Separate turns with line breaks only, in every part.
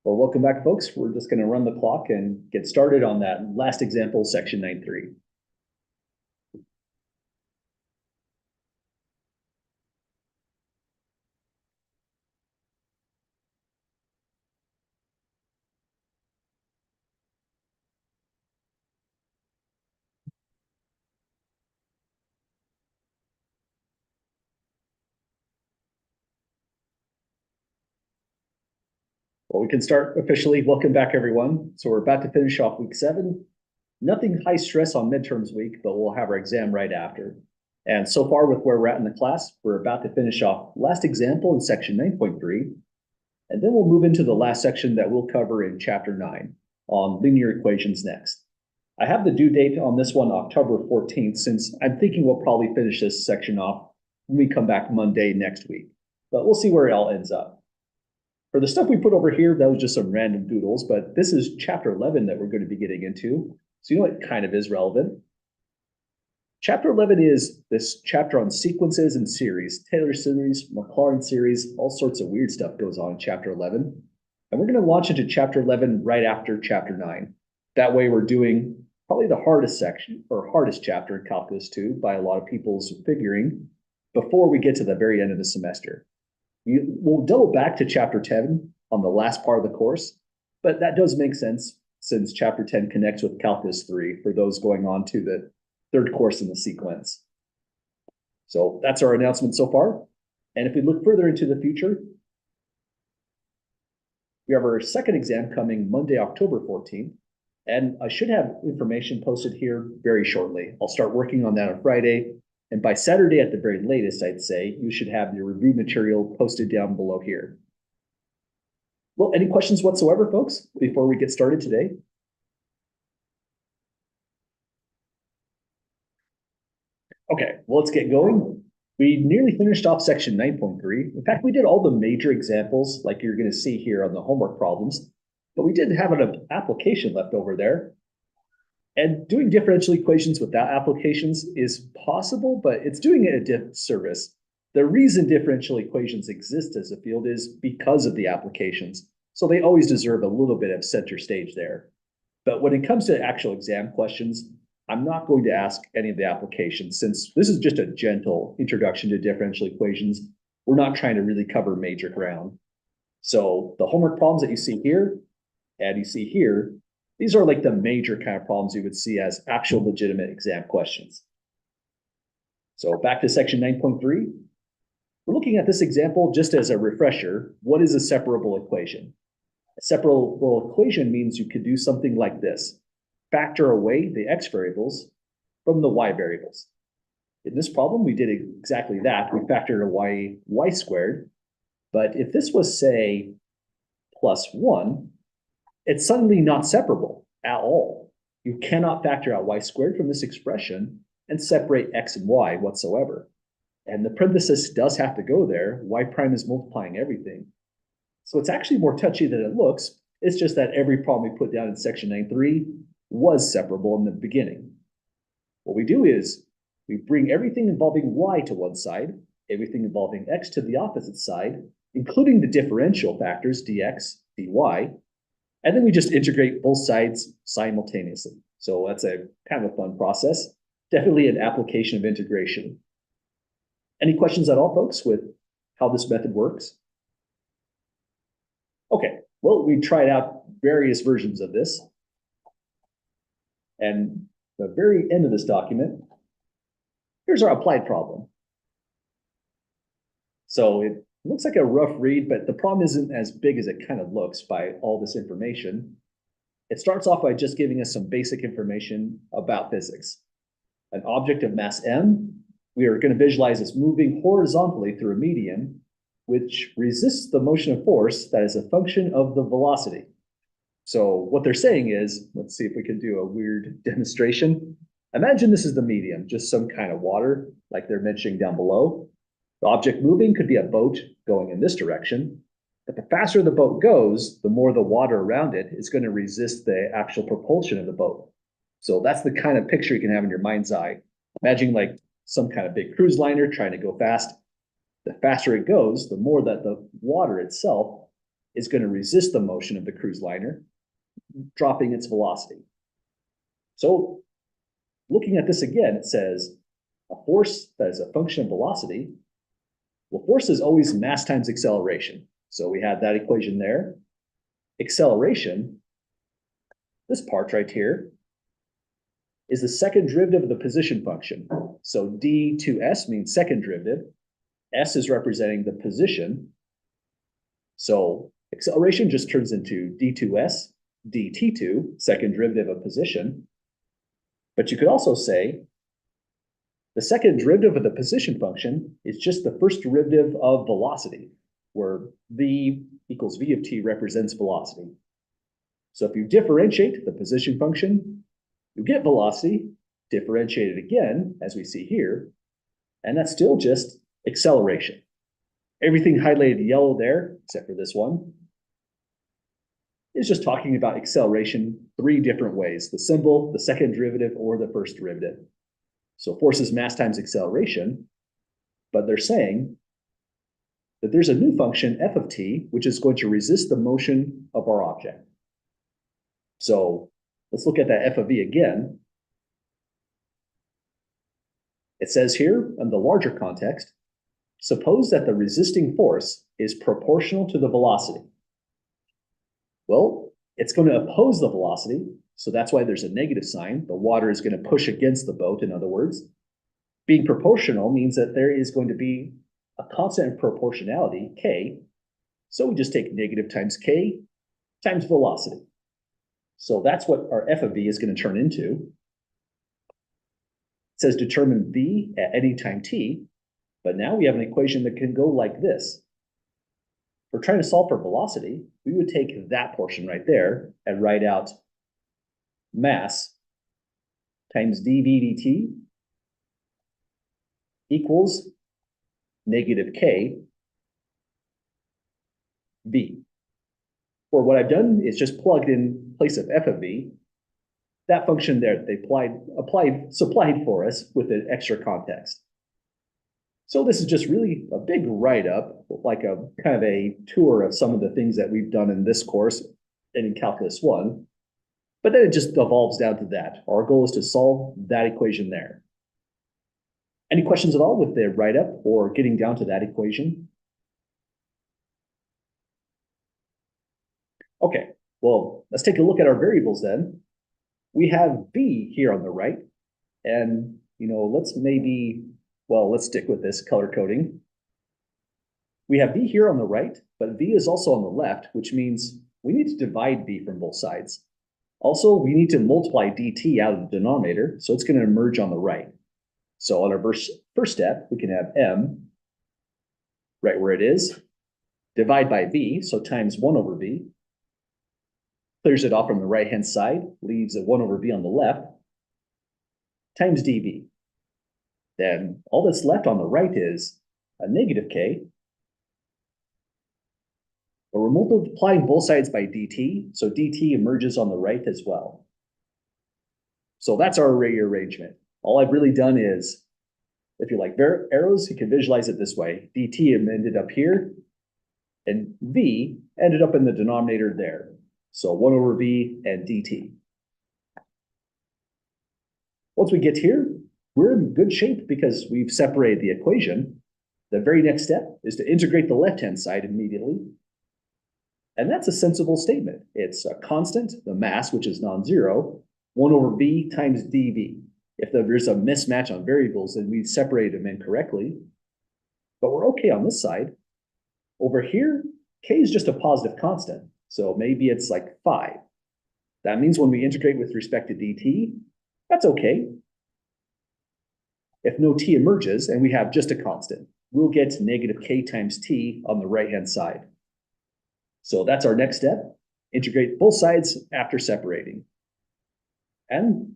Well, welcome back, folks. We're just going to run the clock and get started on that last example, section 9.3. Well, we can start officially. Welcome back, everyone. So we're about to finish off week 7. Nothing high stress on midterms week, but we'll have our exam right after. And so far with where we're at in the class, we're about to finish off last example in section 9.3. And then we'll move into the last section that we'll cover in chapter 9 on linear equations next. I have the due date on this one, October 14th, since I'm thinking we'll probably finish this section off when we come back Monday next week. But we'll see where it all ends up. For the stuff we put over here, that was just some random doodles, but this is chapter 11 that we're going to be getting into. So you know it kind of is relevant. Chapter 11 is this chapter on sequences and series, Taylor series, Maclaurin series, all sorts of weird stuff goes on in chapter 11. And we're going to launch into chapter 11 right after chapter 9. That way we're doing probably the hardest section or hardest chapter in Calculus 2 by a lot of people's figuring before we get to the very end of the semester. We'll double back to chapter 10 on the last part of the course, but that does make sense since chapter 10 connects with Calculus 3 for those going on to the third course in the sequence. So that's our announcement so far. And if we look further into the future, we have our second exam coming Monday, October 14th. And I should have information posted here very shortly. I'll start working on that on Friday. And by Saturday at the very latest, I'd say, you should have your review material posted down below here. Well, any questions whatsoever, folks, before we get started today? Okay, well, let's get going. We nearly finished off section 9.3. In fact, we did all the major examples like you're going to see here on the homework problems, but we did have an application left over there. And doing differential equations without applications is possible, but it's doing it a disservice. The reason differential equations exist as a field is because of the applications. So they always deserve a little bit of center stage there. But when it comes to actual exam questions, I'm not going to ask any of the applications since this is just a gentle introduction to differential equations. We're not trying to really cover major ground. So the homework problems that you see here and you see here, these are like the major kind of problems you would see as actual legitimate exam questions. So back to section 9.3. We're looking at this example just as a refresher. What is a separable equation? A separable equation means you could do something like this. Factor away the x variables from the y variables. In this problem, we did exactly that. We factored away y squared. But if this was, say, +1, it's suddenly not separable at all. You cannot factor out y squared from this expression and separate x and y whatsoever. And the parenthesis does have to go there. Y prime is multiplying everything. So it's actually more touchy than it looks. It's just that every problem we put down in section 9.3 was separable in the beginning. What we do is we bring everything involving y to one side, everything involving x to the opposite side, including the differential factors dx, dy, and then we just integrate both sides simultaneously. So that's a kind of a fun process. Definitely an application of integration. Any questions at all, folks, with how this method works? Okay, well, we tried out various versions of this. And the very end of this document, here's our applied problem. So it looks like a rough read, but the problem isn't as big as it kind of looks by all this information. It starts off by just giving us some basic information about physics. An object of mass m, we are going to visualize as moving horizontally through a medium, which resists the motion of force that is a function of the velocity. So what they're saying is, let's see if we can do a weird demonstration. Imagine this is the medium, just some kind of water, like they're mentioning down below. The object moving could be a boat going in this direction, but the faster the boat goes, the more the water around it is going to resist the actual propulsion of the boat. So that's the kind of picture you can have in your mind's eye. Imagine like some kind of big cruise liner trying to go fast. The faster it goes, the more that the water itself is going to resist the motion of the cruise liner, dropping its velocity. So looking at this again, it says a force that is a function of velocity. Well, force is always mass times acceleration. So we had that equation there. Acceleration, this part right here, is the second derivative of the position function. So d2s means second derivative. S is representing the position. So acceleration just turns into d2s, dt2, second derivative of position. But you could also say the second derivative of the position function is just the first derivative of velocity, where v equals v of t represents velocity. So if you differentiate the position function, you get velocity, differentiate it again, as we see here, and that's still just acceleration. Everything highlighted yellow there, except for this one, is just talking about acceleration three different ways: the symbol, the second derivative, or the first derivative. So force is mass times acceleration, but they're saying that there's a new function, f of t, which is going to resist the motion of our object. So let's look at that f of v again. It says here, in the larger context, suppose that the resisting force is proportional to the velocity. Well, it's going to oppose the velocity, so that's why there's a negative sign. The water is going to push against the boat, in other words. Being proportional means that there is going to be a constant of proportionality, k, so we just take negative times k times velocity. So that's what our f of v is going to turn into. It says determine v at any time t, but now we have an equation that can go like this. If we're trying to solve for velocity, we would take that portion right there and write out mass times dv dt equals negative k v. Or what I've done is just plugged in place of f of v, that function there they supplied for us with an extra context. So this is just really a big write-up, like a kind of a tour of some of the things that we've done in this course and in Calculus 1. But then it just devolves down to that. Our goal is to solve that equation there. Any questions at all with the write-up or getting down to that equation? Okay, well, let's take a look at our variables then. We have v here on the right, and let's stick with this color coding. We have v here on the right, but v is also on the left, which means we need to divide v from both sides. Also, we need to multiply dt out of the denominator, so it's going to emerge on the right. So on our first step, we can have m right where it is, divide by v, so times 1 over v, clears it off from the right-hand side, leaves a 1 over v on the left, times dv. Then all that's left on the right is a negative k. But we're multiplying both sides by dt, so dt emerges on the right as well. So that's our rearrangement. All I've really done is, if you like arrows, you can visualize it this way. dt ended up here, and v ended up in the denominator there. So 1 over v and dt. Once we get here, we're in good shape because we've separated the equation. The very next step is to integrate the left-hand side immediately. And that's a sensible statement. It's a constant, the mass, which is non-zero, 1 over v times dv. If there's a mismatch on variables, then we separated them incorrectly. But we're okay on this side. Over here, k is just a positive constant. So maybe it's like 5. That means when we integrate with respect to dt, that's okay. If no t emerges and we have just a constant, we'll get negative k times t on the right-hand side. So that's our next step. Integrate both sides after separating. And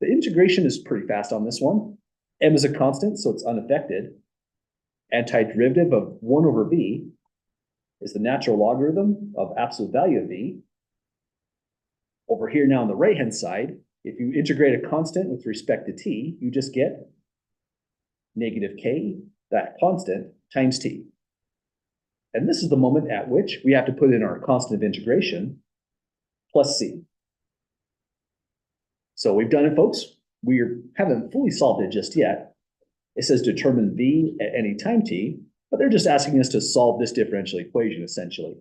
the integration is pretty fast on this one. M is a constant, so it's unaffected. Antiderivative of 1 over v is the natural logarithm of absolute value of v. Over here now on the right-hand side, if you integrate a constant with respect to t, you just get negative k, that constant, times t. And this is the moment at which we have to put in our constant of integration plus c. So we've done it, folks. We haven't fully solved it just yet. It says determine v at any time t, but they're just asking us to solve this differential equation essentially.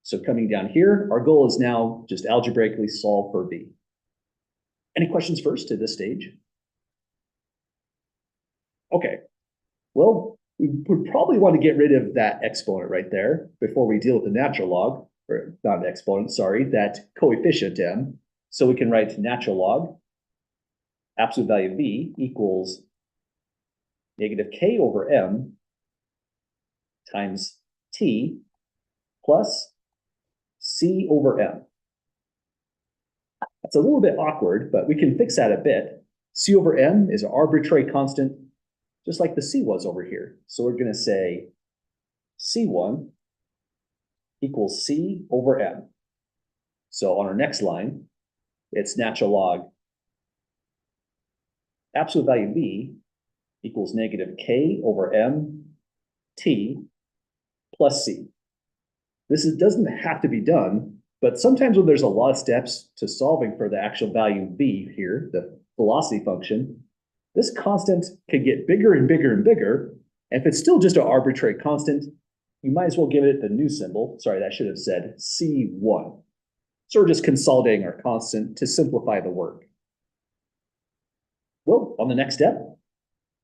So coming down here, our goal is now just algebraically solve for v. Any questions first at this stage? Okay, well, we would probably want to get rid of that exponent right there before we deal with the natural log, or not an exponent, sorry, that coefficient m. So we can write natural log absolute value v equals negative k over m times t plus c over m. That's a little bit awkward, but we can fix that a bit. C over m is an arbitrary constant, just like the c was over here. So we're going to say c1 equals c over m. So on our next line, it's natural log absolute value v equals negative k over m t plus c. This doesn't have to be done, but sometimes when there's a lot of steps to solving for the actual value v here, the velocity function, this constant could get bigger and bigger and bigger. And if it's still just an arbitrary constant, you might as well give it the new symbol. Sorry, that should have said c1. So we're just consolidating our constant to simplify the work. Well, on the next step,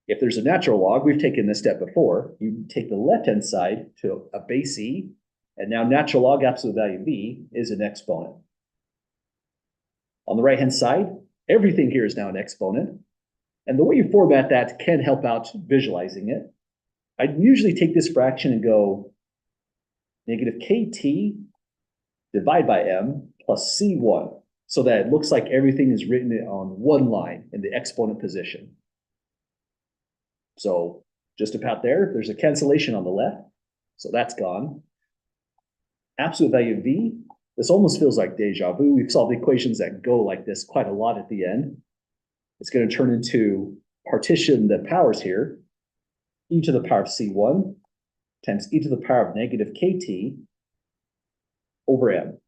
if there's a natural log, we've taken this step before, you take the left-hand side to a base e, and now natural log absolute value v is an exponent. On the right-hand side, everything here is now an exponent. And the way you format that can help out visualizing it. I'd usually take this fraction and go negative kt divided by m plus c1, so that it looks like everything is written on one line in the exponent position. So just about there's a cancellation on the left, so that's gone. Absolute value of v, this almost feels like deja vu. We've solved equations that go like this quite a lot at the end. It's going to turn into partition the powers here, e to the power of c1 times e to the power of negative kt over m.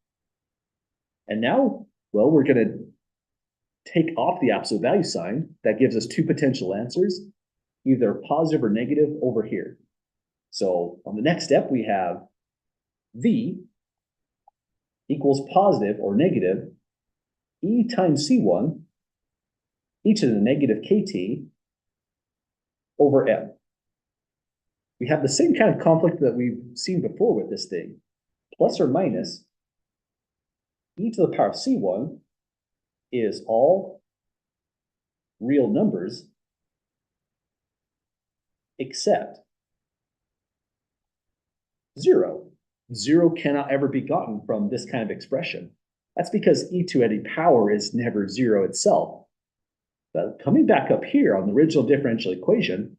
And now, well, we're going to take off the absolute value sign. That gives us two potential answers, either positive or negative over here. So on the next step, we have v equals positive or negative e times c1 e to the negative kt over m. We have the same kind of conflict that we've seen before with this thing. Plus or minus e to the power of c1 is all real numbers except 0. 0 cannot ever be gotten from this kind of expression. That's because e to any power is never 0 itself. But coming back up here on the original differential equation,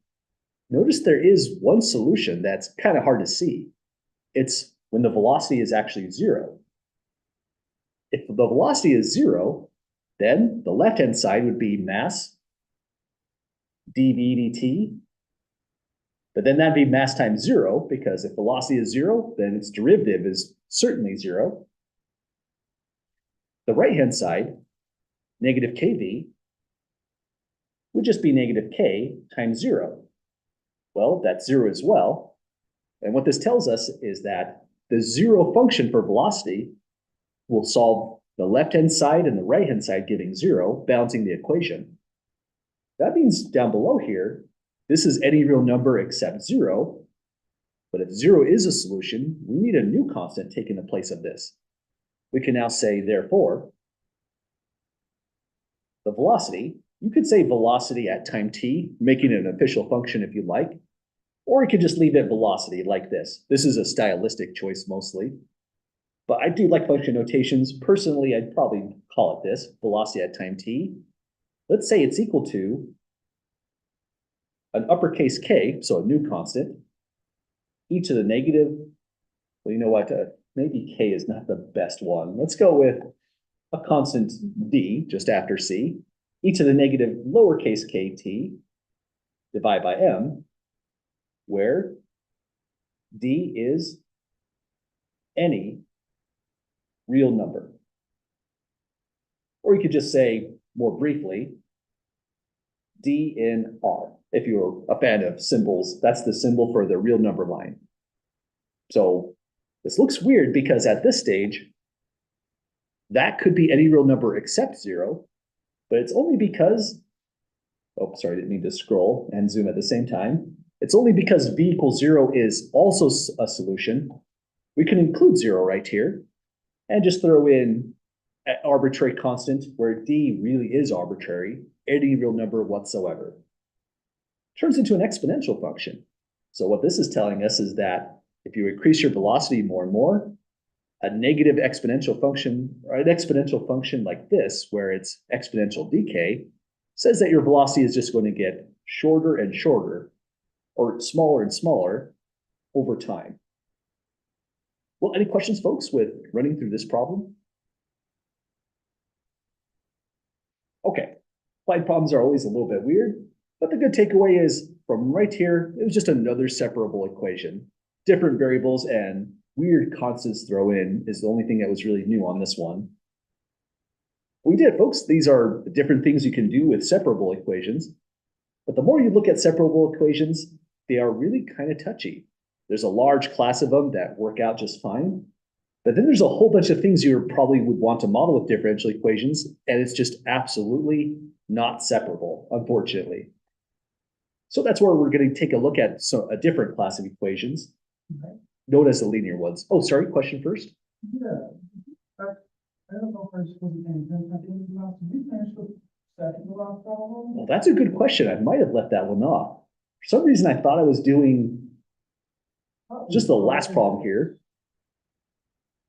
notice there is one solution that's kind of hard to see. It's when the velocity is actually 0. If the velocity is 0, then the left-hand side would be mass dv dt, but then that'd be mass times 0, because if velocity is 0, then its derivative is certainly 0. The right-hand side, negative kv, would just be negative k times 0. Well, that's 0 as well. And what this tells us is that the 0 function for velocity will solve the left-hand side and the right-hand side giving 0, balancing the equation. That means down below here, this is any real number except 0. But if 0 is a solution, we need a new constant taking the place of this. We can now say, therefore, the velocity, you could say velocity at time t, making it an official function if you like, or you could just leave it velocity like this. This is a stylistic choice mostly. But I do like function notations. Personally, I'd probably call it this, velocity at time t. Let's say it's equal to an uppercase k, so a new constant, e to the negative, well, you know what, maybe k is not the best one. Let's go with a constant d, just after c, e to the negative lowercase kt, divided by m, where D is any real number. Or you could just say more briefly, D in R. If you're a fan of symbols, that's the symbol for the real number line. So this looks weird because at this stage, that could be any real number except 0, but it's only because, oh, sorry, I didn't mean to scroll and zoom at the same time. It's only because v equals 0 is also a solution. We can include 0 right here and just throw in an arbitrary constant where d really is arbitrary, any real number whatsoever. Turns into an exponential function. So what this is telling us is that if you increase your velocity more and more, a negative exponential function, or an exponential function like this, where it's exponential decay, says that your velocity is just going to get shorter and shorter, or smaller and smaller over time. Well, any questions, folks, with running through this problem? Okay, applied problems are always a little bit weird, but the good takeaway is from right here, it was just another separable equation. Different variables and weird constants throw in is the only thing that was really new on this one. We did, folks. These are different things you can do with separable equations. But the more you look at separable equations, they are really kind of touchy. There's a large class of them that work out just fine. But then there's a whole bunch of things you probably would want to model with differential equations, and it's just absolutely not separable, unfortunately. So that's where we're going to take a look at a different class of equations, known as the linear ones. Oh, sorry, question first?
Yeah, I don't know if I'm supposed to be paying attention. Did we finish the second last problem?
Well, that's a good question. I might have left that one off. For some reason, I thought I was doing just the last problem here.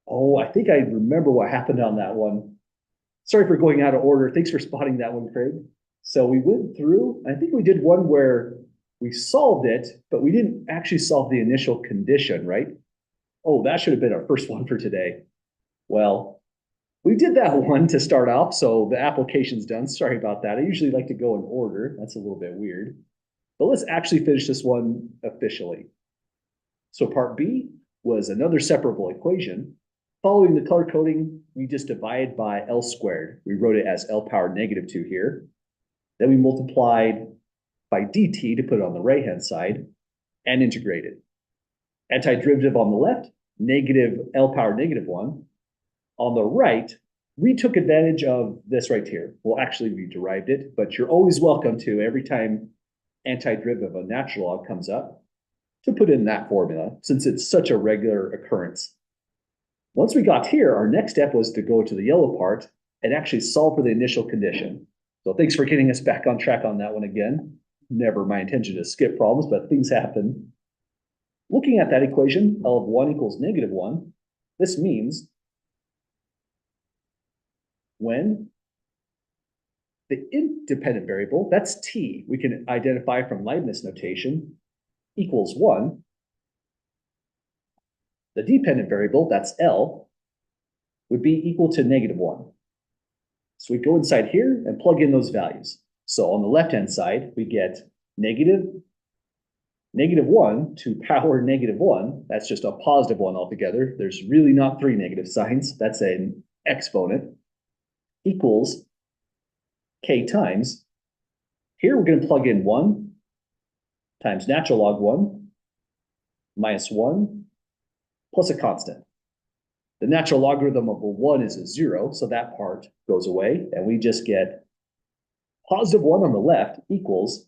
Oh, I think I remember what happened on that one. Sorry for going out of order. Thanks for spotting that one, Craig. So we went through, I think we did one where we solved it, but we didn't actually solve the initial condition, right? Oh, that should have been our first one for today. Well, we did that one to start off, so the application's done. Sorry about that. I usually like to go in order. That's a little bit weird. But let's actually finish this one officially. So part B was another separable equation. Following the color coding, we just divide by L squared. We wrote it as L power -2 here. Then we multiplied by dt to put it on the right-hand side and integrated. Antiderivative on the left, negative L power -1. On the right, we took advantage of this right here. Well, actually, we derived it, but you're always welcome to, every time antiderivative of a natural log comes up, to put in that formula, since it's such a regular occurrence. Once we got here, our next step was to go to the yellow part and actually solve for the initial condition. So thanks for getting us back on track on that one again. Never my intention to skip problems, but things happen. Looking at that equation, L of 1 equals -1, this means when the independent variable, that's t, we can identify from Leibniz notation, equals 1, the dependent variable, that's L, would be equal to -1. So we go inside here and plug in those values. So on the left-hand side, we get -1 to power -1. That's just a positive one altogether. There's really not 3 negative signs. That's an exponent. Equals k times. Here we're going to plug in 1 times natural log 1 minus 1 plus a constant. The natural logarithm of 1 is a 0, so that part goes away, and we just get +1 on the left equals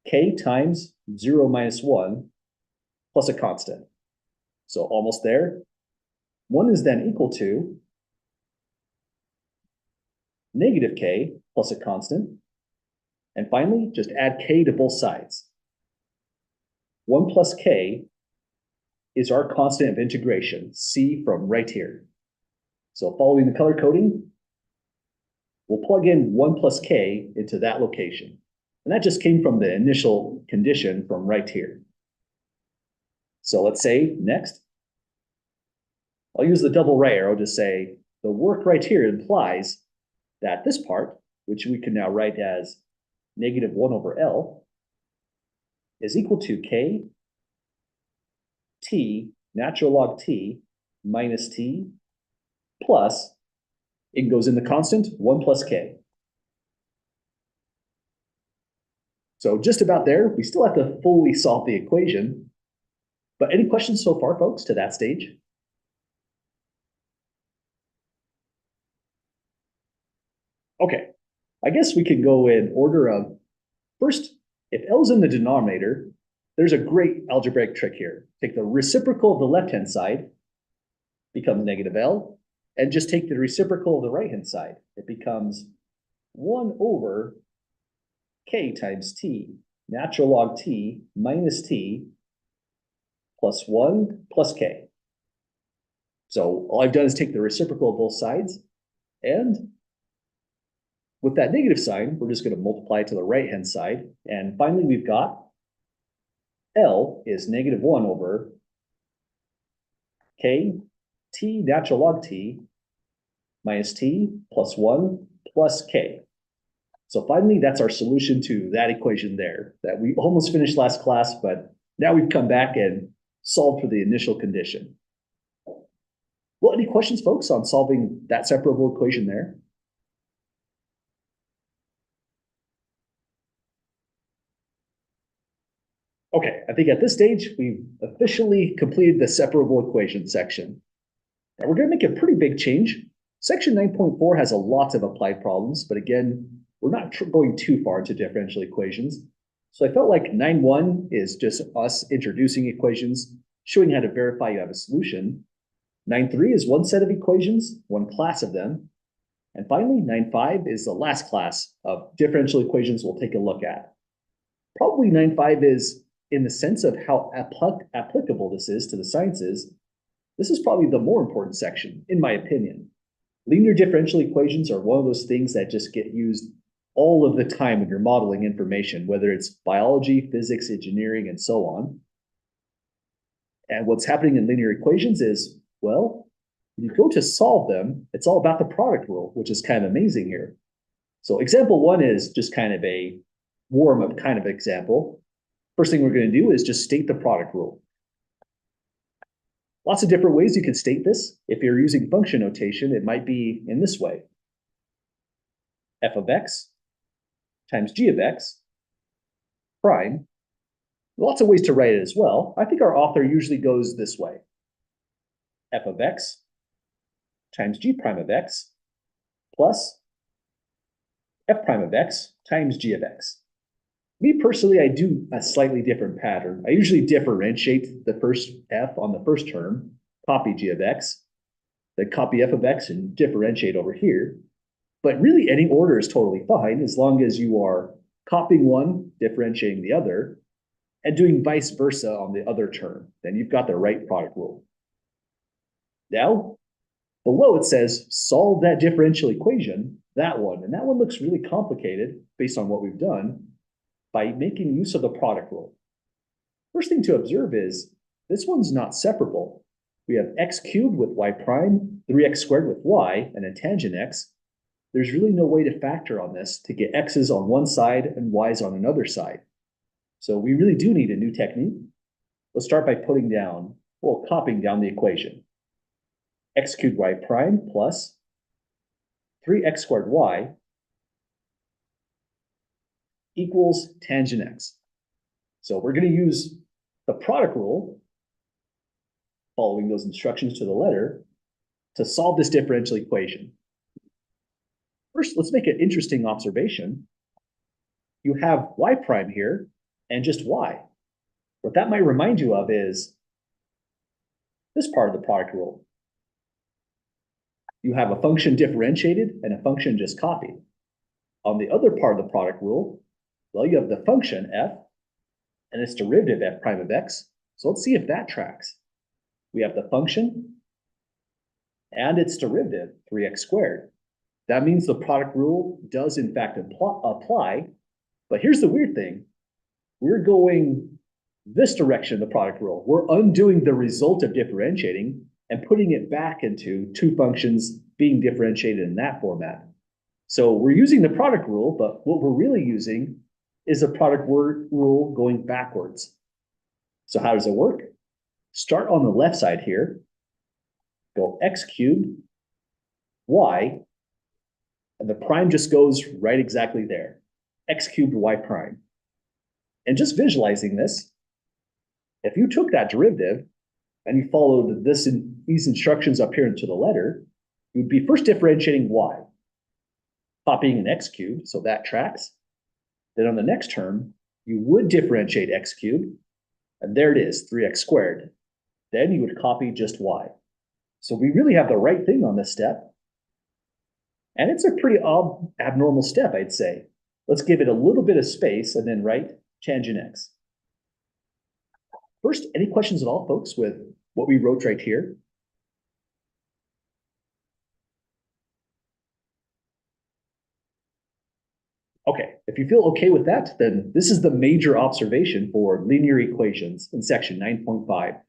k times 0 minus 1 plus a constant. So almost there. 1 is then equal to -k plus a constant. And finally, just add k to both sides. 1 plus k is our constant of integration, c from right here. So following the color coding, we'll plug in 1 plus k into that location. And that just came from the initial condition from right here. So let's say next, I'll use the double right arrow to say the work right here implies that this part, which we can now write as -1 over L, is equal to k t natural log t minus t plus, it goes in the constant, 1 plus k. So just about there, we still have to fully solve the equation. But any questions so far, folks, to that stage? Okay, I guess we can go in order of, first, if L is in the denominator, there's a great algebraic trick here. Take the reciprocal of the left-hand side, becomes negative L, and just take the reciprocal of the right-hand side. It becomes 1 over k times t, natural log t minus t plus 1 plus k. So all I've done is take the reciprocal of both sides, and with that negative sign, we're just going to multiply it to the right-hand side. And finally, we've got L is negative 1 over k t natural log t minus t plus 1 plus k. So finally, that's our solution to that equation there that we almost finished last class, but now we've come back and solved for the initial condition. Well, any questions, folks, on solving that separable equation there? Okay, I think at this stage, we've officially completed the separable equation section. Now we're going to make a pretty big change. Section 9.4 has a lot of applied problems, but again, we're not going too far into differential equations. So I felt like 9.1 is just us introducing equations, showing how to verify you have a solution. 9.3 is one set of equations, one class of them. And finally, 9.5 is the last class of differential equations we'll take a look at. Probably 9.5 is, in the sense of how applicable this is to the sciences, this is probably the more important section, in my opinion. Linear differential equations are one of those things that just get used all of the time when you're modeling information, whether it's biology, physics, engineering, and so on. And what's happening in linear equations is, well, when you go to solve them, it's all about the product rule, which is kind of amazing here. So example 1 is just kind of a warm-up kind of example. First thing we're going to do is just state the product rule. Lots of different ways you can state this. If you're using function notation, it might be in this way. F of x times g of x prime. Lots of ways to write it as well. I think our author usually goes this way. F of x times g prime of x plus f prime of x times g of x. Me personally, I do a slightly different pattern. I usually differentiate the first f on the first term, copy g of x, then copy f of x and differentiate over here. But really any order is totally fine as long as you are copying one, differentiating the other, and doing vice versa on the other term. Then you've got the right product rule. Now, below it says solve that differential equation, that one, and that one looks really complicated based on what we've done, by making use of the product rule. First thing to observe is this one's not separable. We have x cubed with y prime, 3x squared with y, and a tangent x. There's really no way to factor on this to get x's on one side and y's on another side. So we really do need a new technique. Let's start by putting down, well, copying down the equation. X cubed y prime plus 3x squared y equals tangent x. So we're going to use the product rule, following those instructions to the letter, to solve this differential equation. First, let's make an interesting observation. You have y prime here and just y. What that might remind you of is this part of the product rule. You have a function differentiated and a function just copied. On the other part of the product rule, well, you have the function f and its derivative f prime of x. So let's see if that tracks. We have the function and its derivative, 3x squared. That means the product rule does in fact apply. But here's the weird thing. We're going this direction, the product rule. We're undoing the result of differentiating and putting it back into two functions being differentiated in that format. So we're using the product rule, but what we're really using is a product rule going backwards. So how does it work? start on the left side here, go x cubed y, and the prime just goes right exactly there, x cubed y prime. And just visualizing this, if you took that derivative and you followed these instructions up here into the letter, you'd be first differentiating y, copying an x cubed, so that tracks. Then on the next term, you would differentiate x cubed, and there it is, 3x squared. Then you would copy just y. So we really have the right thing on this step. And it's a pretty abnormal step, I'd say. Let's give it a little bit of space and then write tangent x. First, any questions at all, folks, with what we wrote right here? Okay, if you feel okay with that, then this is the major observation for linear equations in section 9.5.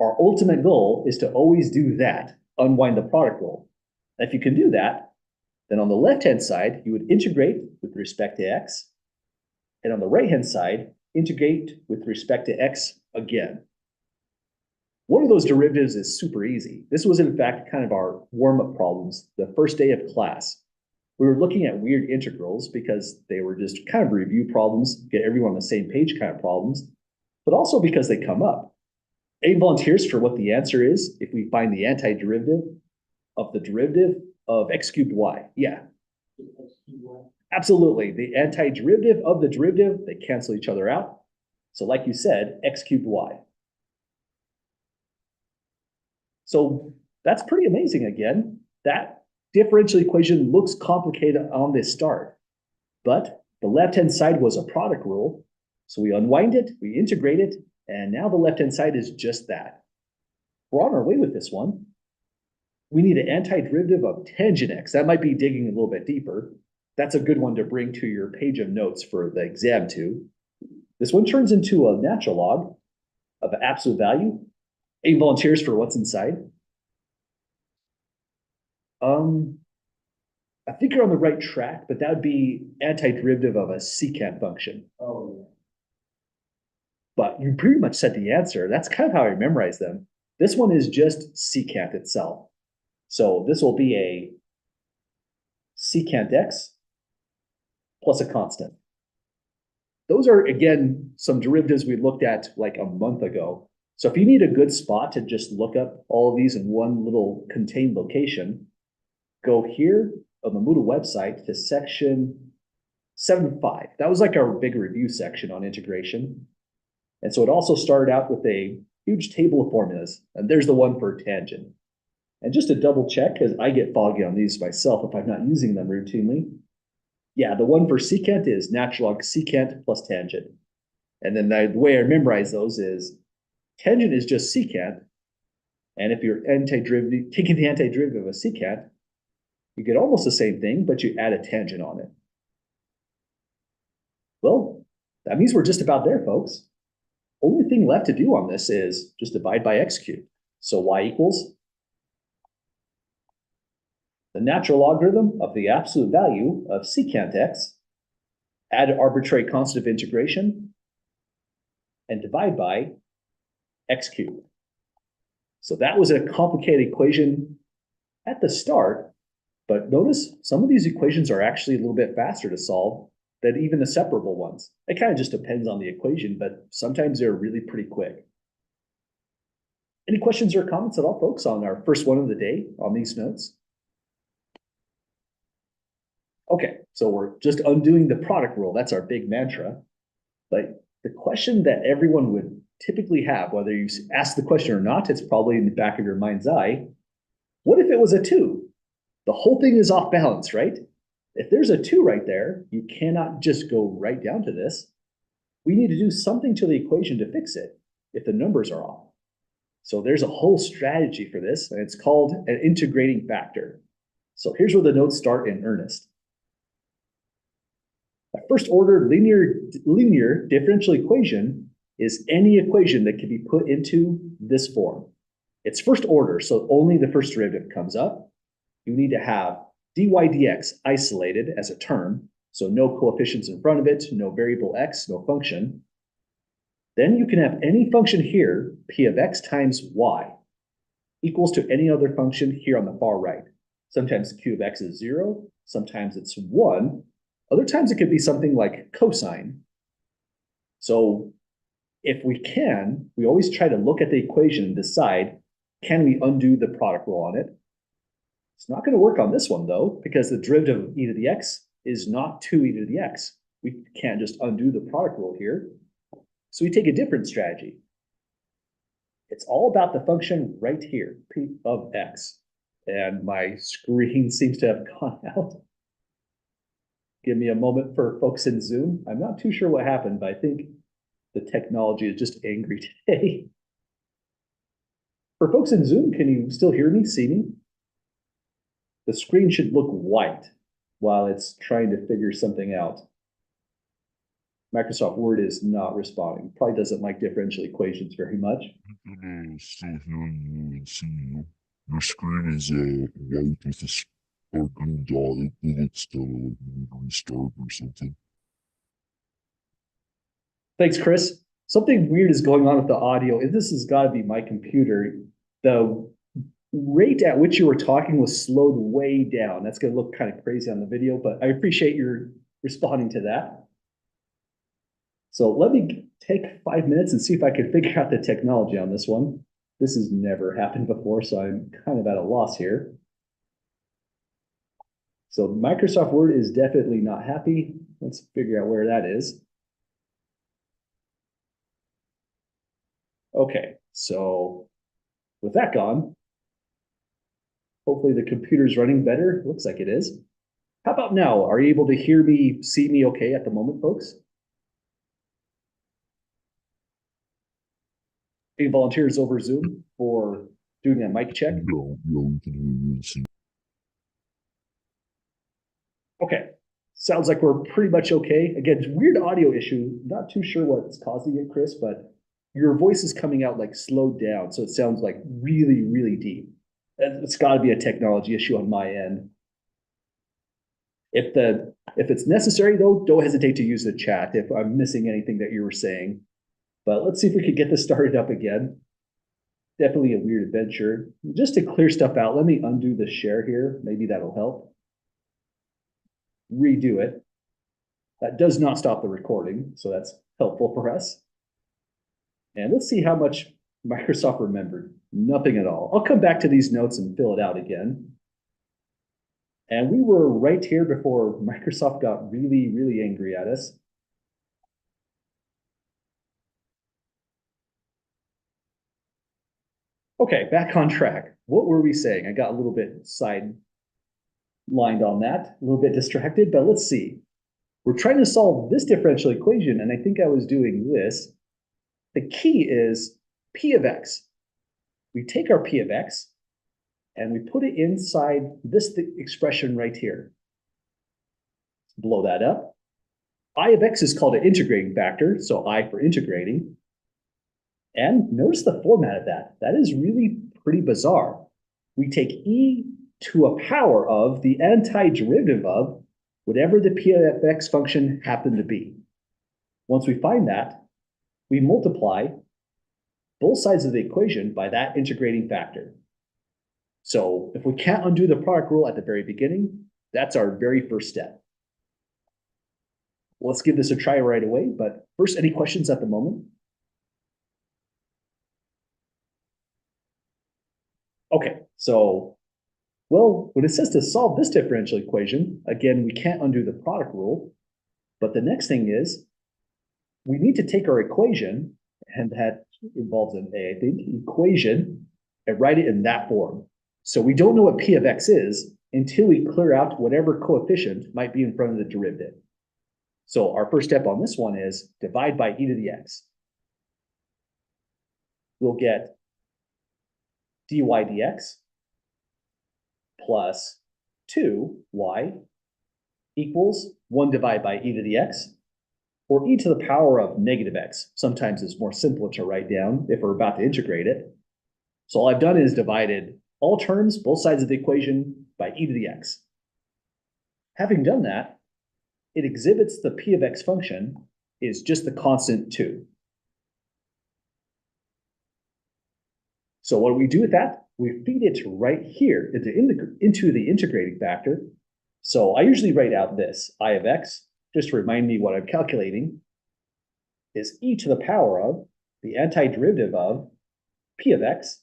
Our ultimate goal is to always do that, unwind the product rule. If you can do that, then on the left-hand side, you would integrate with respect to x, and on the right-hand side, integrate with respect to x again. One of those derivatives is super easy. This was, in fact, kind of our warm-up problems the first day of class. We were looking at weird integrals because they were just kind of review problems, get everyone on the same page kind of problems, but also because they come up. Any volunteers for what the answer is if we find the antiderivative of the derivative of x cubed y? Yeah. Absolutely. The antiderivative of the derivative, they cancel each other out. So like you said, x cubed y. So that's pretty amazing again. That differential equation looks complicated on this start, but the left-hand side was a product rule. So we unwind it, we integrate it, and now the left-hand side is just that. We're on our way with this one. We need an antiderivative of tangent x. That might be digging a little bit deeper. That's a good one to bring to your page of notes for the exam too. This one turns into a natural log of an absolute value. Any volunteers for what's inside? I think you're on the right track, but that would be antiderivative of a secant function.
Oh, yeah.
But you pretty much said the answer. That's kind of how I memorize them. This one is just secant itself. So this will be a secant x plus a constant. Those are, again, some derivatives we looked at like a month ago. So if you need a good spot to just look up all of these in one little contained location, go here on the Moodle website to section 7.5. That was like our big review section on integration. And so it also started out with a huge table of formulas. And there's the one for tangent. And just to double check, because I get foggy on these myself if I'm not using them routinely. Yeah, the one for secant is natural log secant plus tangent. And then the way I memorize those is tangent is just secant. And if you're taking the antiderivative of a secant, you get almost the same thing, but you add a tangent on it. Well, that means we're just about there, folks. Only thing left to do on this is just divide by x cubed. So y equals the natural logarithm of the absolute value of secant x, add an arbitrary constant of integration, and divide by x cubed. So that was a complicated equation at the start, but notice some of these equations are actually a little bit faster to solve than even the separable ones. It kind of just depends on the equation, but sometimes they're really pretty quick. Any questions or comments at all, folks, on our first one of the day on these notes? Okay, so we're just undoing the product rule. That's our big mantra. But the question that everyone would typically have, whether you ask the question or not, it's probably in the back of your mind's eye. What if it was a 2? The whole thing is off balance, right? If there's a 2 right there, you cannot just go right down to this. We need to do something to the equation to fix it if the numbers are off. So there's a whole strategy for this, and it's called an integrating factor. So here's where the notes start in earnest. A first order linear differential equation is any equation that can be put into this form. It's first order, so only the first derivative comes up. You need to have dy dx isolated as a term, so no coefficients in front of it, no variable x, no function. Then you can have any function here, p of x times y, equals to any other function here on the far right. Sometimes q of x is 0, sometimes it's 1, other times it could be something like cosine. So if we can, we always try to look at the equation and decide, can we undo the product rule on it? It's not going to work on this one though, because the derivative of e to the x is not 2e to the x. We can't just undo the product rule here. So we take a different strategy. It's all about the function right here, p of x. And my screen seems to have gone out. Give me a moment for folks in Zoom. I'm not too sure what happened, but I think the technology is just angry today. For folks in Zoom, can you still hear me, see me? The screen should look white while it's trying to figure something out. Microsoft Word is not responding. Probably doesn't like differential equations very much.
Still hearing you and seeing you. Your screen is white with a green dot. It looks like you need to restart or something.
Thanks, Chris. Something weird is going on with the audio. This has got to be my computer. The rate at which you were talking was slowed way down. That's going to look kind of crazy on the video, but I appreciate your responding to that. So let me take 5 minutes and see if I can figure out the technology on this one. This has never happened before, so I'm kind of at a loss here. So Microsoft Word is definitely not happy. Let's figure out where that is. Okay, so with that gone, hopefully the computer's running better. Looks like it is. How about now? Are you able to hear me, see me okay at the moment, folks? Any volunteers over Zoom for doing a mic check?
No, we can hear you and see.
Okay, sounds like we're pretty much okay. Again, weird audio issue. Not too sure what's causing it, Chris, but your voice is coming out like slowed down, so it sounds like really, really deep. It's got to be a technology issue on my end. If it's necessary though, don't hesitate to use the chat if I'm missing anything that you were saying. But let's see if we can get this started up again. Definitely a weird adventure. Just to clear stuff out, let me undo the share here. Maybe that'll help. Redo it. That does not stop the recording, so that's helpful for us. And let's see how much Microsoft remembered. Nothing at all. I'll come back to these notes and fill it out again. And we were right here before Microsoft got really, really angry at us. Okay, back on track. What were we saying? I got a little bit sidelined on that, a little bit distracted, but let's see. We're trying to solve this differential equation, and I think I was doing this. The key is p of x. We take our p of x, and we put it inside this expression right here. Blow that up. I of x is called an integrating factor, so I for integrating. And notice the format of that. That is really pretty bizarre. We take e to a power of the antiderivative of whatever the p of x function happened to be. Once we find that, we multiply both sides of the equation by that integrating factor. So if we can't undo the product rule at the very beginning, that's our very first step. Let's give this a try right away, but first, any questions at the moment? Okay, so, well, when it says to solve this differential equation, again, we can't undo the product rule, but the next thing is we need to take our equation, and that involves an A, I think, equation, and write it in that form. So we don't know what p of x is until we clear out whatever coefficient might be in front of the derivative. So our first step on this one is divide by e to the x. We'll get dy dx plus 2y equals 1 divided by e to the x, or e to the power of negative x. Sometimes it's more simple to write down if we're about to integrate it. So all I've done is divided all terms, both sides of the equation, by e to the x. Having done that, it exhibits the p of x function is just the constant 2. So what do we do with that? We feed it right here into the integrating factor. So I usually write out this, I of x, just to remind me what I'm calculating, is e to the power of the antiderivative of p of x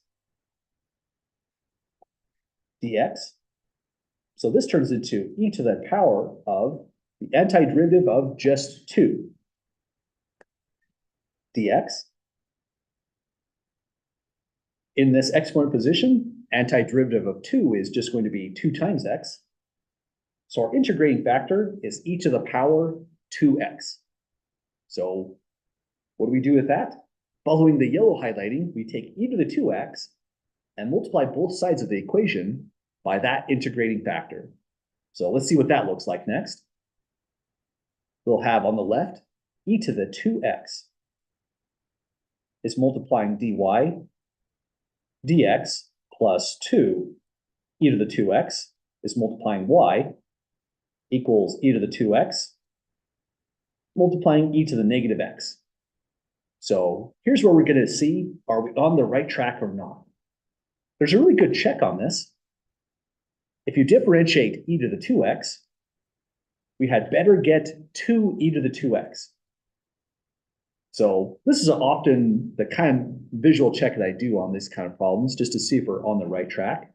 dx. So this turns into e to the power of the antiderivative of just 2 dx. In this exponent position, antiderivative of 2 is just going to be 2 times x. So our integrating factor is e to the power 2x. So what do we do with that? Following the yellow highlighting, we take e to the 2x and multiply both sides of the equation by that integrating factor. So let's see what that looks like next. We'll have on the left, e to the 2x is multiplying dy dx plus 2 e to the 2x is multiplying y equals e to the 2x multiplying e to the negative x. So here's where we're going to see, are we on the right track or not? There's a really good check on this. If you differentiate e to the 2x, we had better get 2 e to the 2x. So this is often the kind of visual check that I do on these kind of problems, just to see if we're on the right track.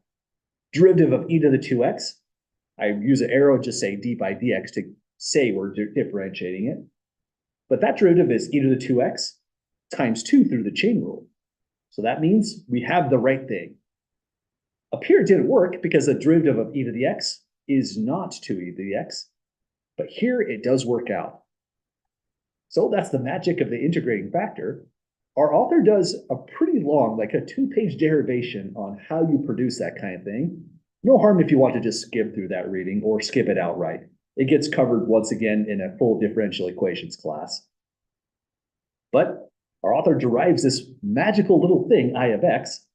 Derivative of e to the 2x, I use an arrow, just say d by dx to say we're differentiating it. But that derivative is e to the 2x times 2 through the chain rule. So that means we have the right thing. Up here it didn't work because the derivative of e to the x is not 2e to the x. But here it does work out. So that's the magic of the integrating factor. Our author does a pretty long, like a 2-page derivation on how you produce that kind of thing. No harm if you want to just skip through that reading or skip it outright. It gets covered once again in a full differential equations class. But our author derives this magical little thing, I of x.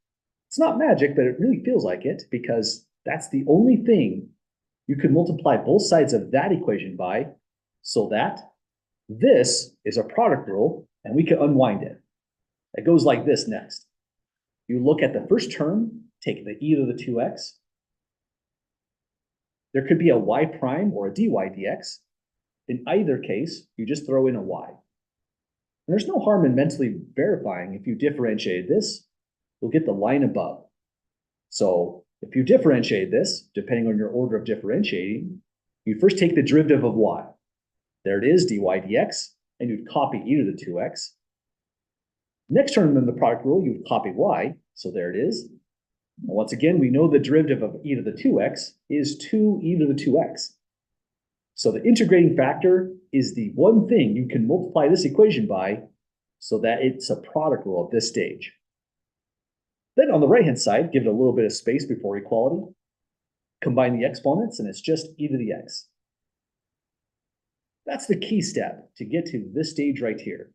It's not magic, but it really feels like it because that's the only thing you can multiply both sides of that equation by, so that this is a product rule and we can unwind it. It goes like this next. You look at the first term, take the e to the 2x. There could be a y prime or a dy dx. In either case, you just throw in a y. And there's no harm in mentally verifying if you differentiate this, you'll get the line above. So if you differentiate this, depending on your order of differentiating, you first take the derivative of y. There it is, dy dx, and you'd copy e to the 2x. Next term in the product rule, you would copy y, so there it is. And once again, we know the derivative of e to the 2x is 2e to the 2x. So the integrating factor is the one thing you can multiply this equation by so that it's a product rule at this stage. Then on the right-hand side, give it a little bit of space before equality. Combine the exponents, and it's just e to the x. That's the key step to get to this stage right here.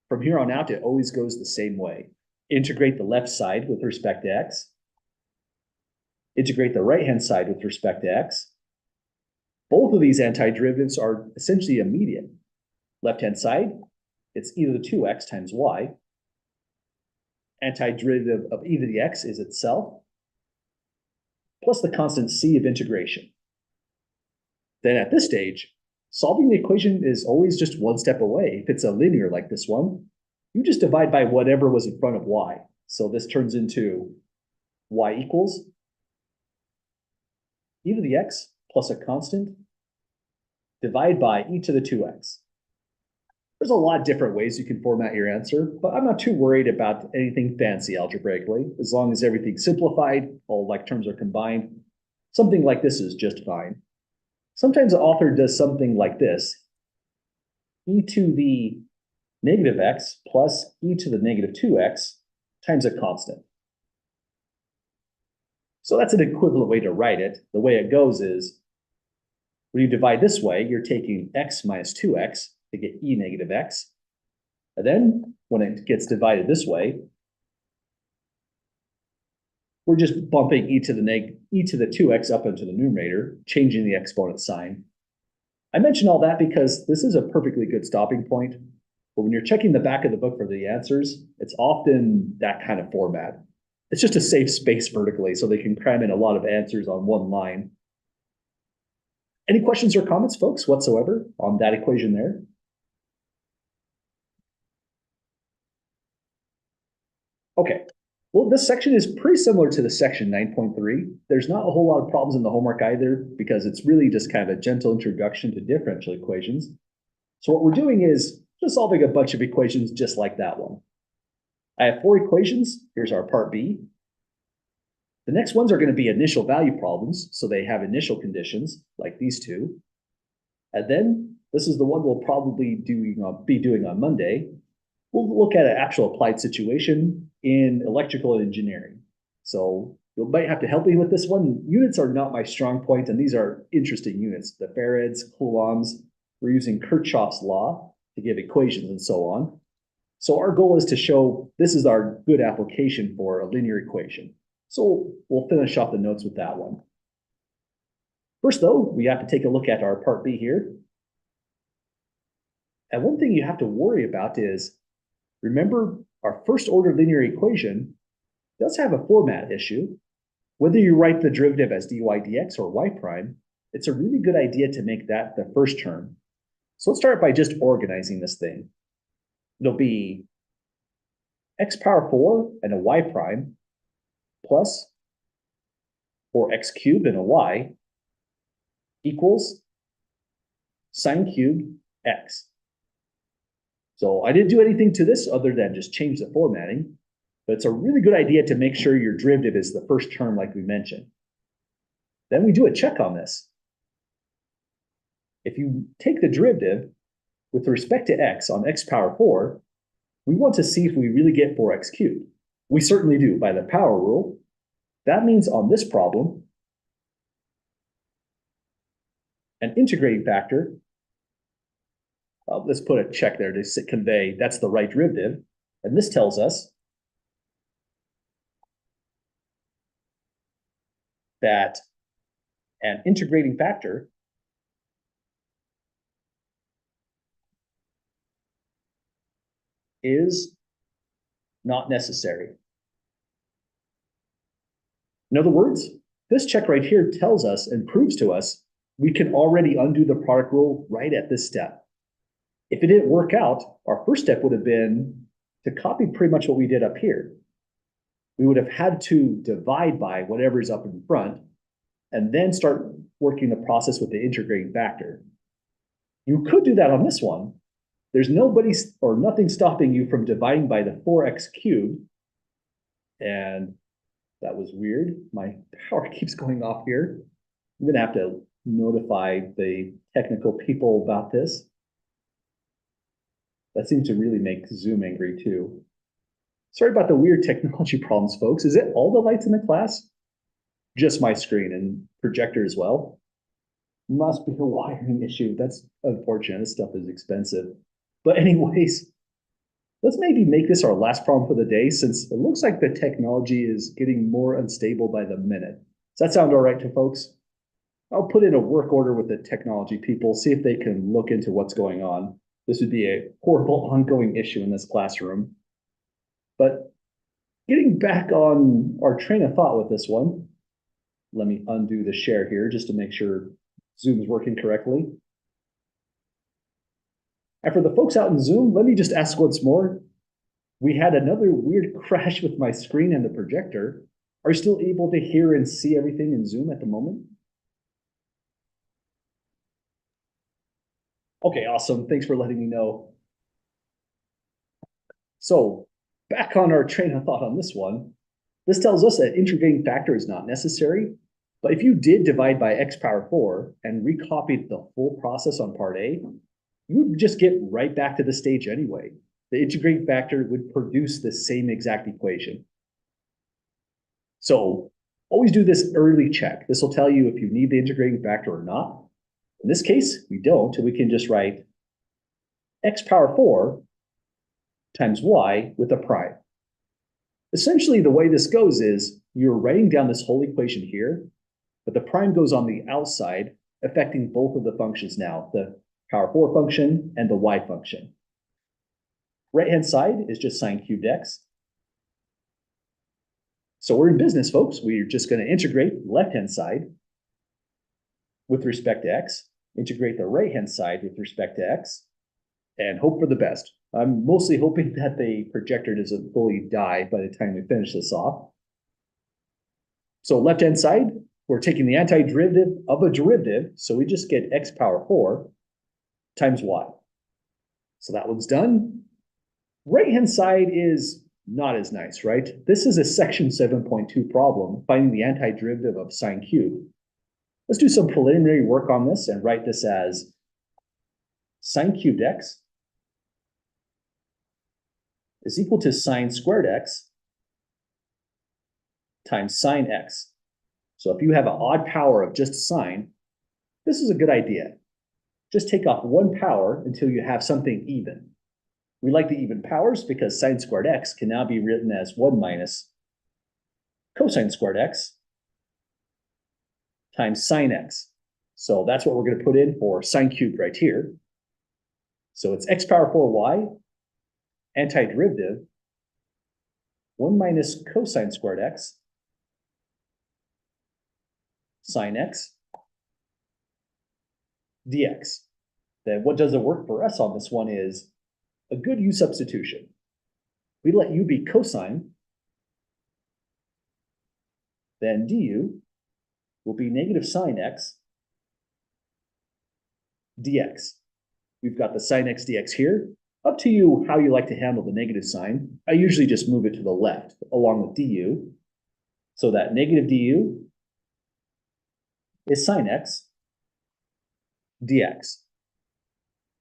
From here on out, it always goes the same way. Integrate the left side with respect to x. Integrate the right-hand side with respect to x. Both of these antiderivatives are essentially immediate. Left-hand side, it's e to the 2x times y. Antiderivative of e to the x is itself, plus the constant c of integration. Then at this stage, solving the equation is always just one step away. If it's a linear like this one, you just divide by whatever was in front of y. So this turns into y equals e to the x plus a constant, divide by e to the 2x. There's a lot of different ways you can format your answer, but I'm not too worried about anything fancy algebraically. As long as everything's simplified, all like terms are combined, something like this is just fine. Sometimes the author does something like this. E to the negative x plus e to the negative 2x times a constant. So that's an equivalent way to write it. The way it goes is, when you divide this way, you're taking x minus 2x to get e negative x. And then when it gets divided this way, we're just bumping e to the 2x up into the numerator, changing the exponent sign. I mention all that because this is a perfectly good stopping point. But when you're checking the back of the book for the answers, it's often that kind of format. It's just a safe space vertically, so they can cram in a lot of answers on one line. Any questions or comments, folks, whatsoever on that equation there? Okay, well, this section is pretty similar to the section 9.3. There's not a whole lot of problems in the homework either, because it's really just kind of a gentle introduction to differential equations. So what we're doing is just solving a bunch of equations just like that one. I have 4 equations. Here's our part B. The next ones are going to be initial value problems, so they have initial conditions, like these two. And then this is the one we'll probably be doing on Monday. We'll look at an actual applied situation in electrical engineering. So you might have to help me with this one. Units are not my strong point, and these are interesting units. The farads, coulombs, we're using Kirchhoff's law to give equations and so on. So our goal is to show this is our good application for a linear equation. So we'll finish off the notes with that one. First, though, we have to take a look at our part B here. And one thing you have to worry about is, remember, our first order linear equation does have a format issue. Whether you write the derivative as dy dx or y prime, it's a really good idea to make that the first term. So let's start by just organizing this thing. It'll be x power 4 and a y prime plus 4x cubed and a y equals sine cubed x. So I didn't do anything to this other than just change the formatting, but it's a really good idea to make sure your derivative is the first term like we mentioned. Then we do a check on this. If you take the derivative with respect to x on x power 4, we want to see if we really get 4x cubed. We certainly do by the power rule. That means on this problem, an integrating factor, let's put a check there to convey that's the right derivative. And this tells us that an integrating factor is not necessary. In other words, this check right here tells us and proves to us we can already undo the product rule right at this step. If it didn't work out, our first step would have been to copy pretty much what we did up here. We would have had to divide by whatever's up in front and then start working the process with the integrating factor. You could do that on this one. There's nobody or nothing stopping you from dividing by the 4x cubed. And that was weird. My power keeps going off here. I'm gonna have to notify the technical people about this. That seems to really make Zoom angry too. Sorry about the weird technology problems, folks. Is it all the lights in the class? Just my screen and projector as well? Must be a wiring issue. That's unfortunate. This stuff is expensive. But anyways, let's maybe make this our last problem for the day, since it looks like the technology is getting more unstable by the minute. Does that sound all right to folks? I'll put in a work order with the technology people, see if they can look into what's going on. This would be a horrible ongoing issue in this classroom. But getting back on our train of thought with this one, let me undo the share here just to make sure Zoom is working correctly. And for the folks out in Zoom, let me just ask once more. We had another weird crash with my screen and the projector. Are you still able to hear and see everything in Zoom at the moment? Okay, awesome. Thanks for letting me know. So back on our train of thought on this one, this tells us that integrating factor is not necessary, but if you did divide by x power 4 and recopied the full process on part A, you would just get right back to the stage anyway. The integrating factor would produce the same exact equation. So always do this early check. This will tell you if you need the integrating factor or not. In this case, we don't, and we can just write x power 4 times y with a prime. Essentially, the way this goes is you're writing down this whole equation here, but the prime goes on the outside, affecting both of the functions now, the power 4 function and the y function. Right-hand side is just sine cubed x. So we're in business, folks. We're just going to integrate the left-hand side with respect to x, integrate the right-hand side with respect to x, and hope for the best. I'm mostly hoping that the projector doesn't fully die by the time we finish this off. So left-hand side, we're taking the antiderivative of a derivative, so we just get x power 4 times y. So that one's done. Right-hand side is not as nice, right? This is a section 7.2 problem, finding the antiderivative of sine cubed. Let's do some preliminary work on this and write this as sine cubed x is equal to sine squared x times sine x. So if you have an odd power of just sine, this is a good idea. Just take off one power until you have something even. We like the even powers because sine squared x can now be written as 1 minus cosine squared x times sine x. So that's what we're going to put in for sine cubed right here. So it's x power 4y, antiderivative, 1 minus cosine squared x, sine x, dx. Then what does it work for us on this one is a good u substitution. We let u be cosine, then du will be negative sine x dx. We've got the sine x dx here. Up to you how you like to handle the negative sign. I usually just move it to the left along with du. So that negative du is sine x dx.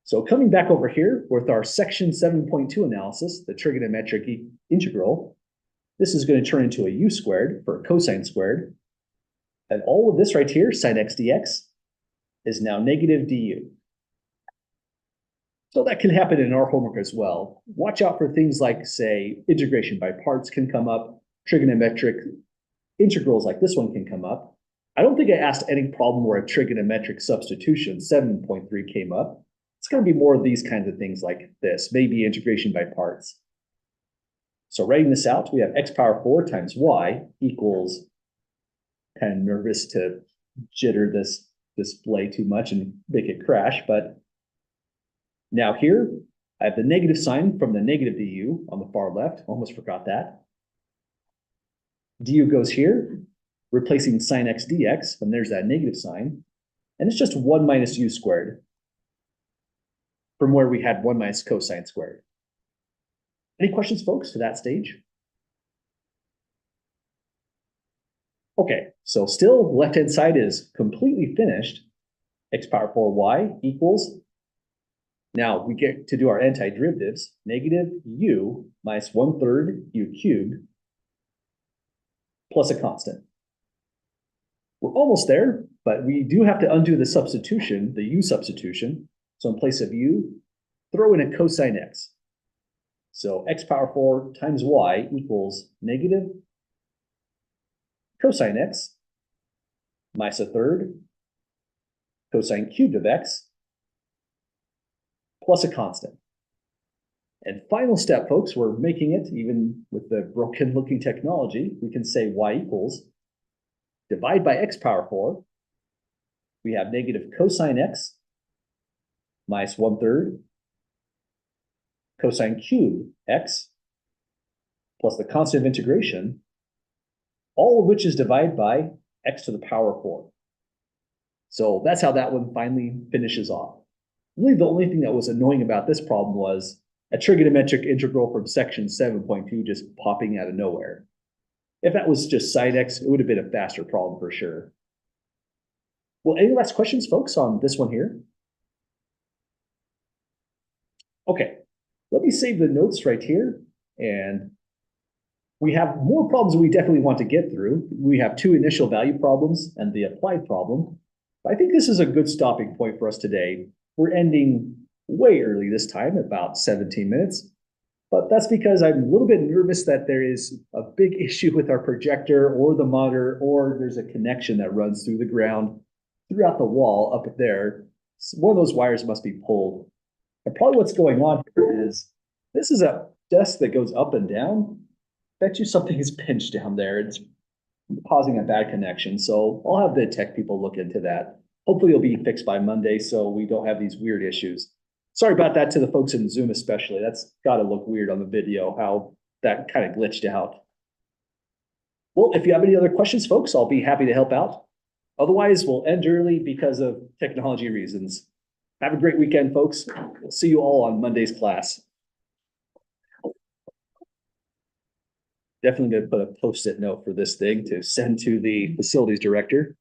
So coming back over here with our section 7.2 analysis, the trigonometric integral, this is going to turn into a u squared for a cosine squared. And all of this right here, sine x dx, is now negative du. So that can happen in our homework as well. Watch out for things like, say, integration by parts can come up, trigonometric integrals like this one can come up. I don't think I asked any problem where a trigonometric substitution 7.3 came up. It's going to be more of these kinds of things like this, maybe integration by parts. So writing this out, we have x power 4 times y equals, kind of nervous to jitter this display too much and make it crash, but now here, I have the negative sign from the negative du on the far left, almost forgot that. Du goes here, replacing sine x dx, and there's that negative sign, and it's just 1 minus u squared from where we had 1 minus cosine squared. Any questions, folks, to that stage? Okay, so still left-hand side is completely finished. X power 4y equals, now we get to do our antiderivatives, negative u minus 1/3 u cubed plus a constant. We're almost there, but we do have to undo the substitution, the u substitution. So in place of u, throw in a cosine x. So x power 4 times y equals negative cosine x minus 1/3 cosine cubed of x plus a constant. And final step, folks, we're making it, even with the broken looking technology, we can say y equals, divide by x power 4, we have negative cosine x minus 1/3 cosine cubed x plus the constant of integration, all of which is divided by x to the power 4. So that's how that one finally finishes off. Really, the only thing that was annoying about this problem was a trigonometric integral from section 7.2 just popping out of nowhere. If that was just sine x, it would have been a faster problem for sure. Well, any last questions, folks, on this one here? Okay, let me save the notes right here. And we have more problems we definitely want to get through. We have 2 initial value problems and the applied problem. But I think this is a good stopping point for us today. We're ending way early this time, about 17 minutes. But that's because I'm a little bit nervous that there is a big issue with our projector or the monitor, or there's a connection that runs through the ground, throughout the wall up there. One of those wires must be pulled. And probably what's going on here is, this is a desk that goes up and down. bet you something is pinched down there. It's causing a bad connection. So I'll have the tech people look into that. Hopefully it'll be fixed by Monday so we don't have these weird issues. Sorry about that to the folks in Zoom especially. That's gotta look weird on the video, how that kind of glitched out. Well, if you have any other questions, folks, I'll be happy to help out. Otherwise, we'll end early because of technology reasons. Have a great weekend, folks. We'll see you all on Monday's class. Definitely gonna put a post-it note for this thing to send to the facilities director.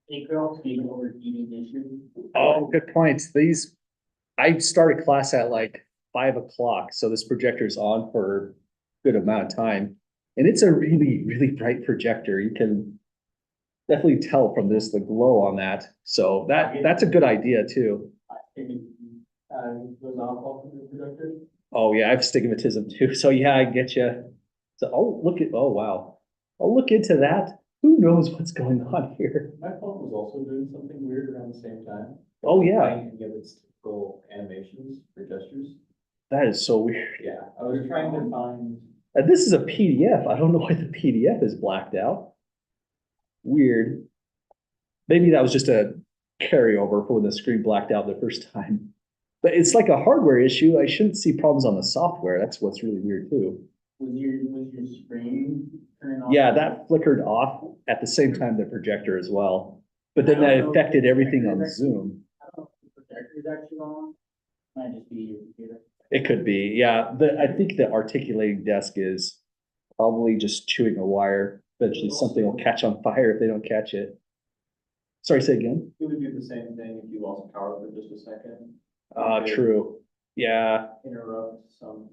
Hey, Carl, speaking over heating issue.
Oh, good points. I started class at like 5 o'clock, so this projector's on for a good amount of time. And it's a really, really bright projector. You can definitely tell from this, the glow on that. So that's a good idea too.
Was alcohol from the projector?
Oh yeah, I have stigmatism too. So yeah, I get you. So, oh wow. I'll look into that. Who knows what's going on here?
My phone was also doing something weird around the same time.
Oh, yeah.
Trying to give its typical animations for gestures.
That is so weird.
Yeah, I was trying to find.
This is a PDF. I don't know why the PDF is blacked out. Weird. Maybe that was just a carryover for when the screen blacked out the first time. But it's like a hardware issue. I shouldn't see problems on the software. That's what's really weird too.
Was your screen turning off?
Yeah, that flickered off at the same time the projector as well. But then that affected everything on Zoom.
I don't know if the projector is actually on. Might just be your computer.
It could be, yeah. I think the articulating desk is probably just chewing a wire. Eventually something will catch on fire if they don't catch it. Sorry, say again?
It would do the same thing if you lost power for just a second.
True. Yeah,
Interrupt some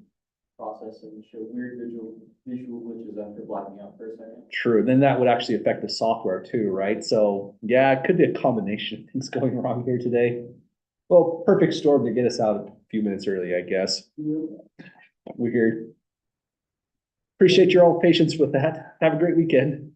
process and show weird visual glitches after blacking out for a second.
true. Then that would actually affect the software too, right? So yeah, it could be a combination of things going wrong here today. Well, perfect storm to get us out a few minutes early, I guess. Weird. Appreciate your all patience with that. Have a great weekend.